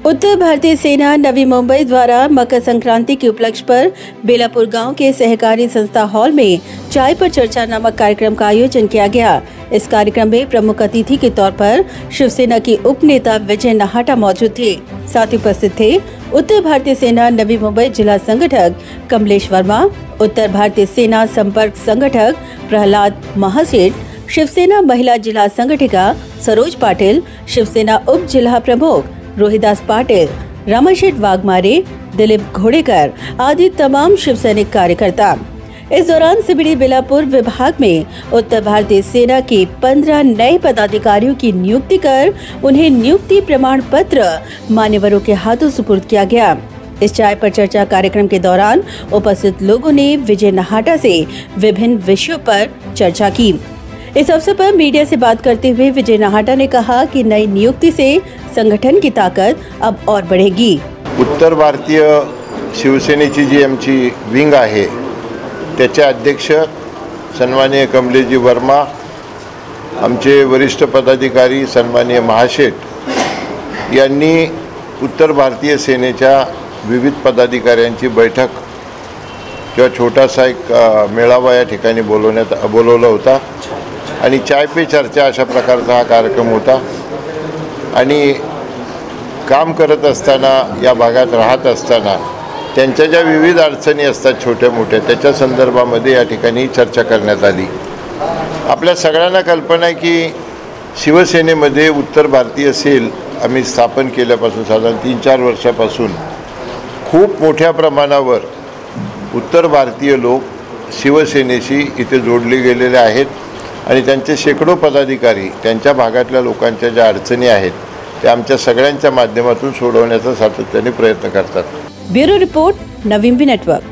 उत्तर भारतीय सेना नवी मुंबई द्वारा मकर संक्रांति के उपलक्ष्य पर बेलापुर गांव के सहकारी संस्था हॉल में चाय पर चर्चा नामक कार्यक्रम का आयोजन किया गया। इस कार्यक्रम में प्रमुख अतिथि के तौर पर शिवसेना के उप नेता विजय नाहटा मौजूद थे। साथ ही उपस्थित थे उत्तर भारतीय सेना नवी मुंबई जिला संगठक कमलेश वर्मा, उत्तर भारतीय सेना संपर्क संगठक प्रहलाद महासेठ, शिवसेना महिला जिला संगठिका सरोज पाटिल, शिवसेना उप जिला प्रमुख रोहिदास पाटिल, रामाशेठ वाघमारे, दिलीप घोड़ेकर आदि तमाम शिव सैनिक कार्यकर्ता। इस दौरान सिबिड़ी बेलापुर विभाग में उत्तर भारतीय सेना के 15 नए पदाधिकारियों की नियुक्ति कर उन्हें नियुक्ति प्रमाण पत्र मान्यवरों के हाथों सुपुर्द किया गया। इस चाय पर चर्चा कार्यक्रम के दौरान उपस्थित लोगों ने विजय नाहटा से विभिन्न विषयों पर चर्चा की। इस अवसर पर मीडिया से बात करते हुए विजय नाहटा ने कहा कि नई नियुक्ति से संगठन की ताकत अब और बढ़ेगी। उत्तर भारतीय शिवसेनेची जी आमची विंग आहे त्याचे अध्यक्ष सन्माननीय कमलेशजी वर्मा, आमचे वरिष्ठ पदाधिकारी सन्माननीय महाशेठ यांनी उत्तर भारतीय सेनेच्या विविध पदाधिकाऱ्यांची बैठक किंवा छोटासा एक मेळावा या ठिकाणी बोलवला होता आणि चाय पे चर्चा अशा प्रकारचा हा कार्यक्रम होता। आणि काम करत असताना या भागात राहत असताना त्यांच्या ज्या विविध अडचणी असतात छोट्या मोठ्या त्याच्या संदर्भामध्ये या ठिकाणी चर्चा करण्यात आली। आपल्या सगळ्यांना कल्पना आहे की शिवसेनेमध्ये उत्तर भारतीय सेल आम्ही स्थापन केल्यापासून साधारण 3-4 वर्षापासून खूप मोठ्या प्रमाणावर उत्तर भारतीय लोक शिवसेनेशी इथे जोडले गेलेले आहेत आणि त्यांचे शेकडो पदाधिकारी त्यांच्या भागातल्या लोकांच्या ज्या अडचणी आहेत त्या आमच्या सगळ्यांच्या माध्यमातून सोडवण्याचा सातत्याने प्रयत्न करतात। Bureau report, Navi Mumbai network.